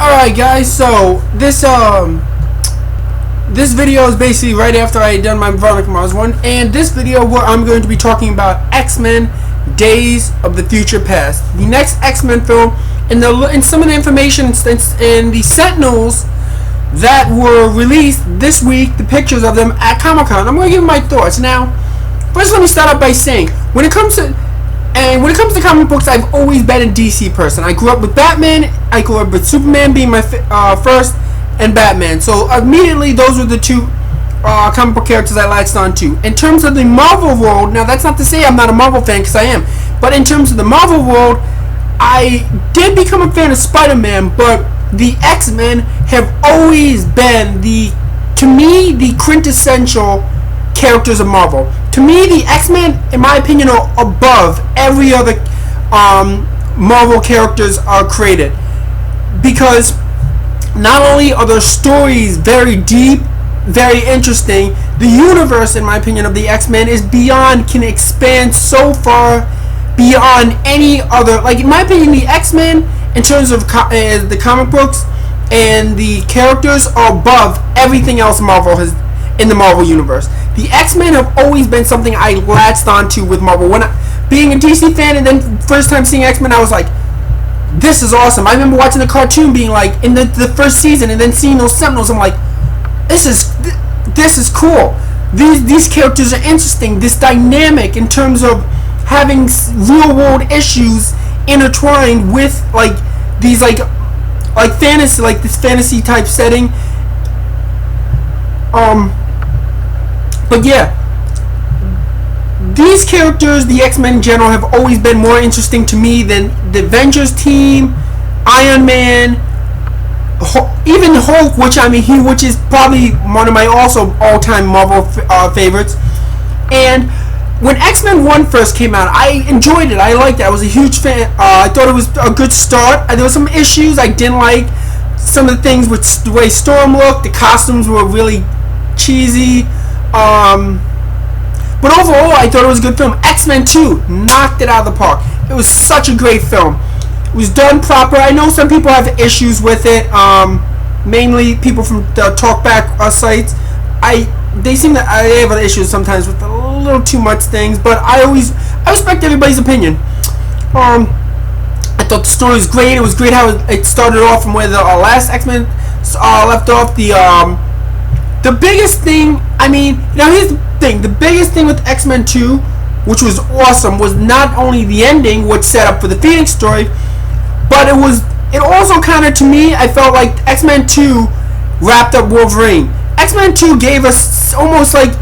Alright guys, so this video is basically right after I had done my Veronica Mars one, and this video where I'm going to be talking about X-Men Days of the Future Past, the next X-Men film, and some of the information in the Sentinels that were released this week, the pictures of them at Comic-Con. I'm going to give my thoughts. Now, first let me start off by saying, when it comes to comic books, I've always been a DC person. I grew up with Batman. I grew up with Superman being my first, and Batman. So immediately, those were the two comic book characters I latched on to. In terms of the Marvel world, now that's not to say I'm not a Marvel fan, because I am. But in terms of the Marvel world, I did become a fan of Spider-Man, but the X-Men have always been to me, the quintessential characters of Marvel. To me, the X-Men, in my opinion, are above every other Marvel characters are created, because not only are their stories very deep, very interesting, the universe, in my opinion, of the X-Men can expand so far beyond any other. Like, in my opinion, the X-Men, in terms of the comic books and the characters, are above everything else Marvel has in the Marvel universe. The X-Men have always been something I latched onto with Marvel. Being a DC fan, and then first time seeing X-Men, I was like, this is awesome. I remember watching the cartoon, being like, in the first season, and then seeing those Sentinels, I'm like, this is cool. These characters are interesting. This dynamic in terms of having real world issues intertwined with these fantasy, like this fantasy type setting. But yeah, these characters, the X-Men in general, have always been more interesting to me than the Avengers team, Iron Man, even Hulk, which is probably one of my also all-time Marvel favorites. And when X-Men 1 first came out, I enjoyed it. I liked it. I was a huge fan. I thought it was a good start. There were some issues I didn't like. Some of the things with the way Storm looked, the costumes were really cheesy. But overall, I thought it was a good film. X-Men 2 knocked it out of the park. It was such a great film. It was done proper. I know some people have issues with it, mainly people from the talkback sites. They have issues sometimes with a little too much things, but I respect everybody's opinion. I thought the story was great. It was great how it started off from where the last X-Men left off. The biggest thing, here's the thing. The biggest thing with X-Men 2, which was awesome, was not only the ending, which set up for the Phoenix story, but it also kind of, to me, I felt like X-Men 2 wrapped up Wolverine. X-Men 2 gave us almost like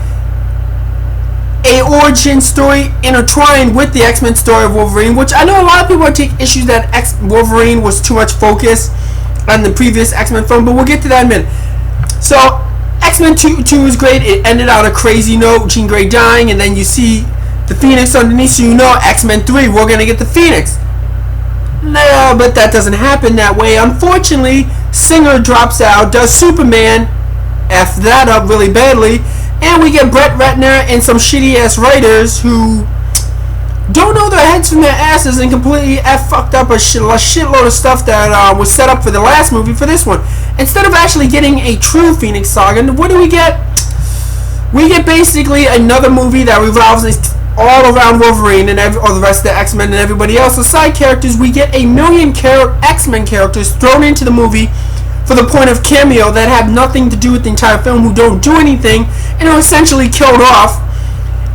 a origin story intertwined with the X-Men story of Wolverine, which I know a lot of people take issues that Wolverine was too much focus on the previous X-Men film, but we'll get to that in a minute. So X-Men 2 was great. It ended on a crazy note, Jean Grey dying, and then you see the Phoenix underneath, so you know X-Men 3, we're going to get the Phoenix. No, but that doesn't happen that way. Unfortunately, Singer drops out, does Superman, F that up really badly, and we get Brett Ratner and some shitty-ass writers who don't know their heads from their asses and completely fucked up a shitload of stuff that was set up for the last movie for this one. Instead of actually getting a true Phoenix saga, what do we get? We get basically another movie that revolves all around Wolverine and all the rest of the X-Men and everybody else. The side characters, we get a million X-Men characters thrown into the movie for the point of cameo that have nothing to do with the entire film, who don't do anything, and are essentially killed off.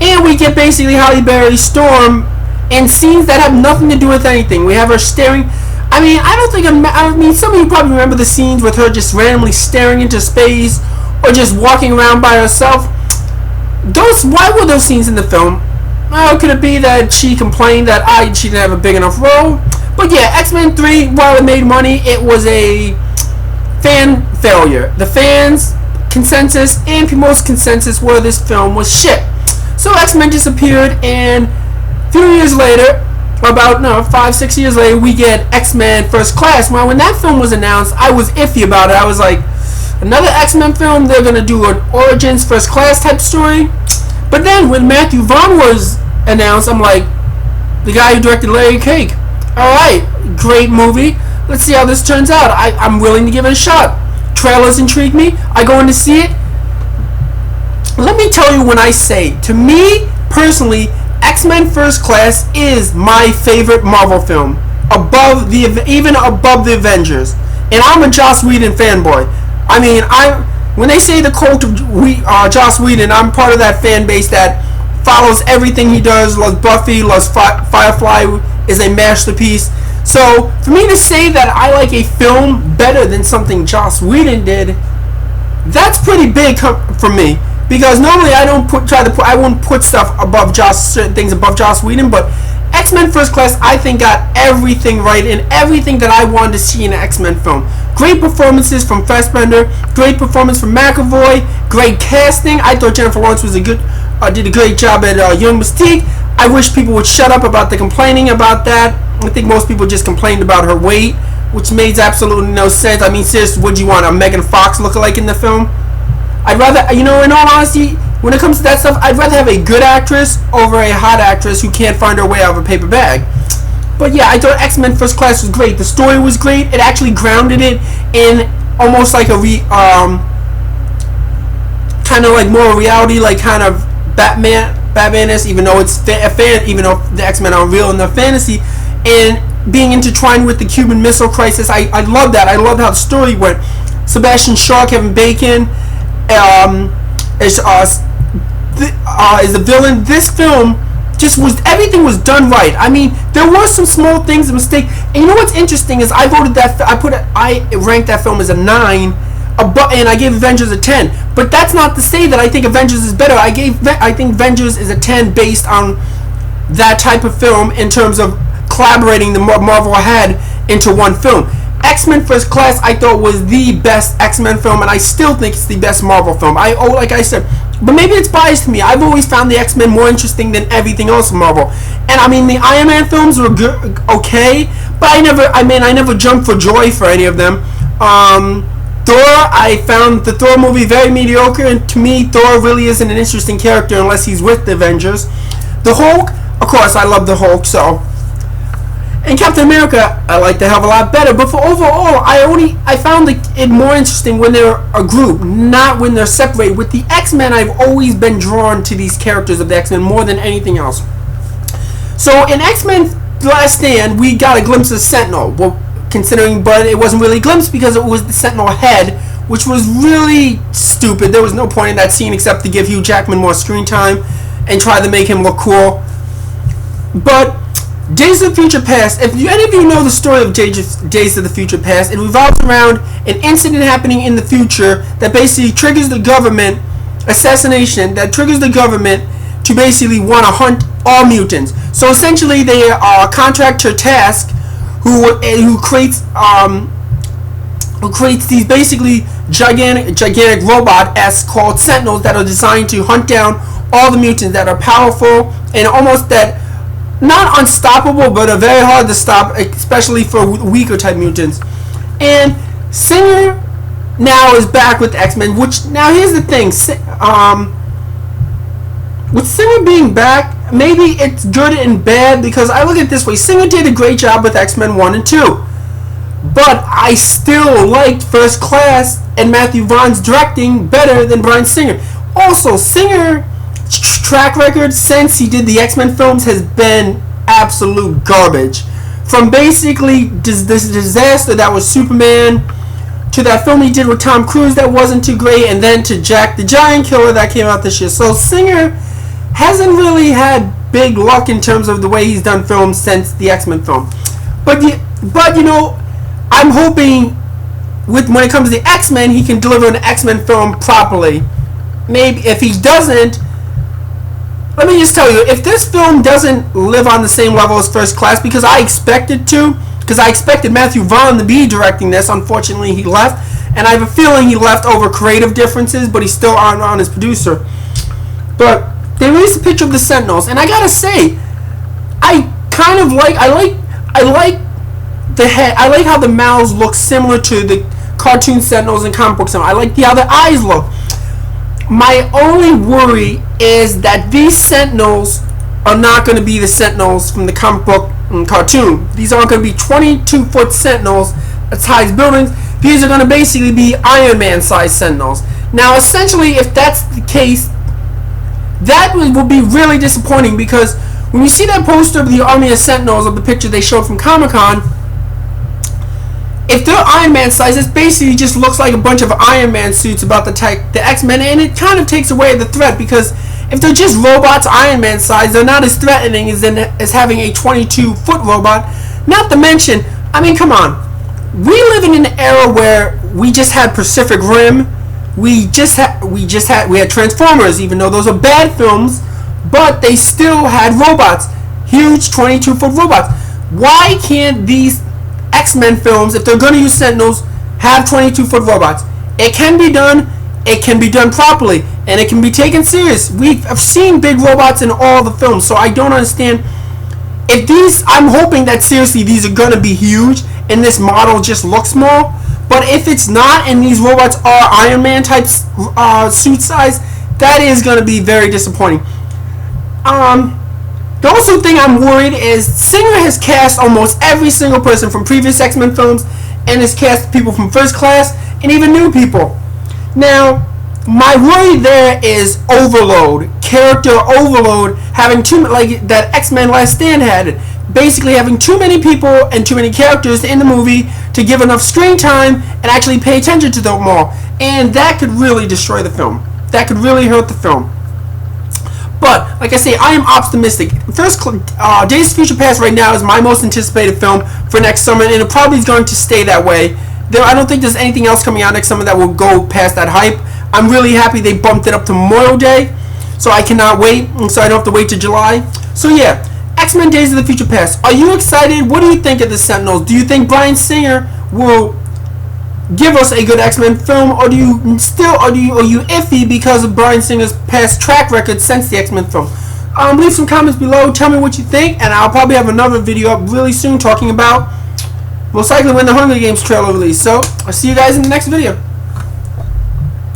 And we get basically Halle Berry, Storm, in scenes that have nothing to do with anything. We have her staring. Some of you probably remember the scenes with her just randomly staring into space or just walking around by herself. Why were those scenes in the film? Well, could it be that she complained that she didn't have a big enough role? But yeah, X-Men 3, while it made money, it was a fan failure. The fans' consensus and people's consensus were this film was shit. So X-Men disappeared, and a few years later, about 5-6 years later, we get X-Men First Class. Well, when that film was announced, I was iffy about it. I was like, another X-Men film? They're gonna do an Origins First Class type story? But then when Matthew Vaughn was announced, I'm like, the guy who directed Larry Cake. Alright, great movie. let's see how this turns out. I'm willing to give it a shot. Trailers intrigue me. I go in to see it. Let me tell you, when I say, to me personally, X-Men First Class is my favorite Marvel film, even above the Avengers. And I'm a Joss Whedon fanboy. I mean, when they say the cult of Joss Whedon, I'm part of that fan base that follows everything he does. Loves Buffy, loves Firefly, is a masterpiece. So for me to say that I like a film better than something Joss Whedon did, that's pretty big for me. Because normally I won't put stuff above certain things above Joss Whedon, but X-Men First Class, I think, got everything right and everything that I wanted to see in an X-Men film. Great performances from Fassbender, great performance from McAvoy, great casting. I thought Jennifer Lawrence did a great job at Young Mystique. I wish people would shut up about the complaining about that. I think most people just complained about her weight, which made absolutely no sense. I mean, seriously, would you want a Megan Fox lookalike in the film? I'd rather, in all honesty, when it comes to that stuff, I'd rather have a good actress over a hot actress who can't find her way out of a paper bag. But yeah, I thought X-Men First Class was great. The story was great. It actually grounded it in almost like a kind of like more reality, like kind of Batman-esque, even though it's even though the X-Men are real in their fantasy, and being intertwined with the Cuban Missile Crisis. I love that. I love how the story went. Sebastian Shaw, Kevin Bacon, is the villain. This film just was, everything was done right. I mean, there were some small things, a mistake. And you know what's interesting is I ranked that film as a 9, and I gave Avengers a 10. But that's not to say that I think Avengers is better. I think Avengers is a 10 based on that type of film in terms of collaborating the Marvel had into one film. X-Men First Class, I thought, was the best X-Men film, and I still think it's the best Marvel film. Like I said, but maybe it's biased to me. I've always found the X-Men more interesting than everything else in Marvel. And I mean, the Iron Man films were good, okay, but I never jumped for joy for any of them. Thor, I found the Thor movie very mediocre, and to me, Thor really isn't an interesting character unless he's with the Avengers. The Hulk, of course, I love the Hulk, so. And Captain America, I like the hell of a lot better. But for overall, I found it more interesting when they're a group, not when they're separated. With the X-Men, I've always been drawn to these characters of the X-Men more than anything else. So in X-Men Last Stand, we got a glimpse of Sentinel. Well, but it wasn't really a glimpse because it was the Sentinel head, which was really stupid. There was no point in that scene except to give Hugh Jackman more screen time and try to make him look cool. But Days of the Future Past, if any of you know the story of Days of the Future Past, it revolves around an incident happening in the future that basically triggers the government, assassination, that triggers the government to basically want to hunt all mutants. So essentially they contract to Task, who creates these basically gigantic robot-esque called Sentinels that are designed to hunt down all the mutants that are powerful and almost that not unstoppable, but are very hard to stop, especially for weaker type mutants. And Singer now is back with X-Men, which, now here's the thing, with Singer being back, maybe it's good and bad, because I look at it this way, Singer did a great job with X-Men 1 and 2, but I still liked First Class and Matthew Vaughn's directing better than Bryan Singer. Also, Singer track record since he did the X-Men films has been absolute garbage. From basically this disaster that was Superman, to that film he did with Tom Cruise that wasn't too great, and then to Jack the Giant Killer that came out this year. So Singer hasn't really had big luck in terms of the way he's done films since the X-Men film. But you know, I'm hoping when it comes to the X-Men, he can deliver an X-Men film properly. Maybe if he doesn't, let me just tell you, if this film doesn't live on the same level as First Class, because I expected Matthew Vaughn to be directing this. Unfortunately, he left, and I have a feeling he left over creative differences, but he's still on as producer. But they released a picture of the Sentinels, and I gotta say, I like the head. I like how the mouths look similar to the cartoon Sentinels and comic book Sentinels. I like how the eyes look. My only worry is that these Sentinels are not going to be the Sentinels from the comic book cartoon. These aren't going to be 22-foot Sentinels as high as buildings. These are going to basically be Iron Man-sized Sentinels. Now, essentially, if that's the case, that will be really disappointing, because when you see that poster of the Army of Sentinels of the picture they showed from Comic-Con, if they're Iron Man size, it basically just looks like a bunch of Iron Man suits about the X-Men, and it kind of takes away the threat, because if they're just robots Iron Man size, they're not as threatening as having a 22-foot robot. Not to mention, I mean, come on, we live in an era where we just had Pacific Rim, we had Transformers, even though those are bad films, but they still had robots, huge 22-foot robots. Why can't these X-Men films, if they're going to use Sentinels, have 22-foot robots? It can be done. It can be done properly, and it can be taken serious. I've seen big robots in all the films, so I don't understand. If these, I'm hoping that seriously these are going to be huge, and this model just looks small. But if it's not, and these robots are Iron Man type suit size, that is going to be very disappointing. The also thing I'm worried is Singer has cast almost every single person from previous X-Men films, and has cast people from First Class and even new people. Now, my worry there is overload, character overload, having like that X-Men Last Stand had, basically having too many people and too many characters in the movie to give enough screen time and actually pay attention to them all, and that could really destroy the film. That could really hurt the film. But, like I say, I am optimistic. Days of Future Past right now is my most anticipated film for next summer, and it probably is going to stay that way. I don't think there's anything else coming out next summer that will go past that hype. I'm really happy they bumped it up to Memorial Day, so I cannot wait, and so I don't have to wait till July. So yeah, X-Men Days of the Future Past. Are you excited? What do you think of the Sentinels? Do you think Bryan Singer will give us a good X-Men film, or are you iffy because of Bryan Singer's past track record since the X-Men film? Leave some comments below. Tell me what you think, and I'll probably have another video up really soon talking about most likely when the Hunger Games trailer release. So I'll see you guys in the next video.